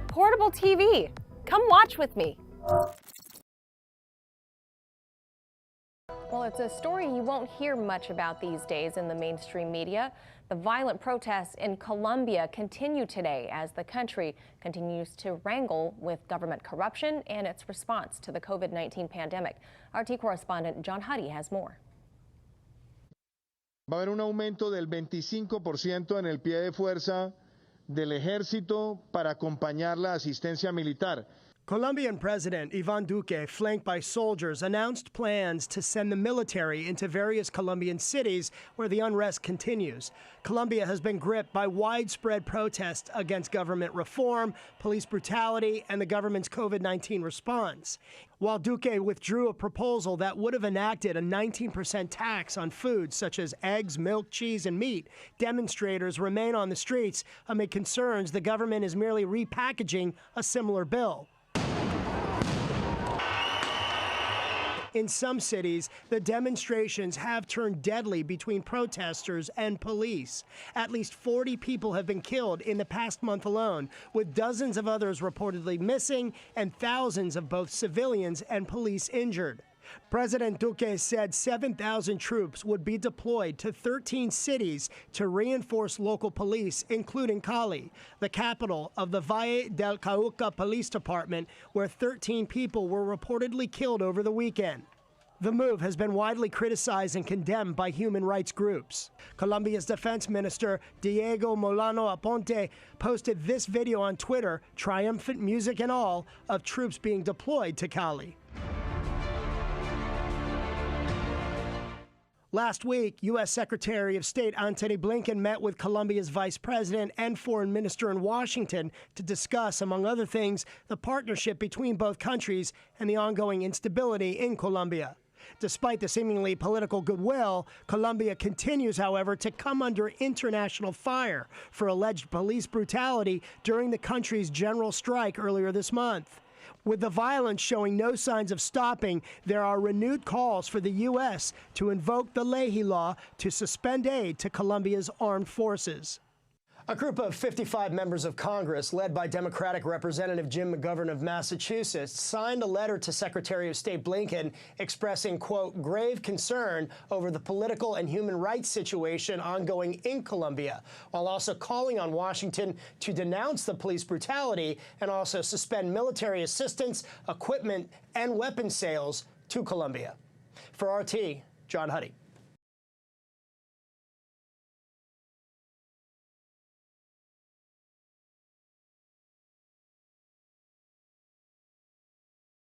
Portable TV. Come watch with me. Well, it's a story you won't hear much about these days in the mainstream media. The violent protests in Colombia continue today as the country continues to wrangle with government corruption and its response to the COVID-19 pandemic. RT correspondent John Huddy has more. Va a haber un aumento del 25% en el pie de fuerza del ejército para acompañar la asistencia militar. Colombian President Iván Duque, flanked by soldiers, announced plans to send the military into various Colombian cities where the unrest continues. Colombia has been gripped by widespread protests against government reform, police brutality, and the government's COVID-19 response. While Duque withdrew a proposal that would have enacted a 19% tax on foods such as eggs, milk, cheese, and meat, demonstrators remain on the streets amid concerns the government is merely repackaging a similar bill. In some cities, the demonstrations have turned deadly between protesters and police. At least 40 people have been killed in the past month alone, with dozens of others reportedly missing and thousands of both civilians and police injured. President Duque said 7,000 troops would be deployed to 13 cities to reinforce local police, including Cali, the capital of the Valle del Cauca Police Department, where 13 people were reportedly killed over the weekend. The move has been widely criticized and condemned by human rights groups. Colombia's defense minister, Diego Molano Aponte, posted this video on Twitter, triumphant music and all, of troops being deployed to Cali. Last week, U.S. Secretary of State Antony Blinken met with Colombia's vice president and foreign minister in Washington to discuss, among other things, the partnership between both countries and the ongoing instability in Colombia. Despite the seemingly political goodwill, Colombia continues, however, to come under international fire for alleged police brutality during the country's general strike earlier this month. With the violence showing no signs of stopping, there are renewed calls for the U.S. to invoke the Leahy Law to suspend aid to Colombia's armed forces. A group of 55 members of Congress, led by Democratic Representative Jim McGovern of Massachusetts, signed a letter to Secretary of State Blinken expressing, quote, grave concern over the political and human rights situation ongoing in Colombia, while also calling on Washington to denounce the police brutality and also suspend military assistance, equipment, and weapon sales to Colombia. For RT, John Huddy.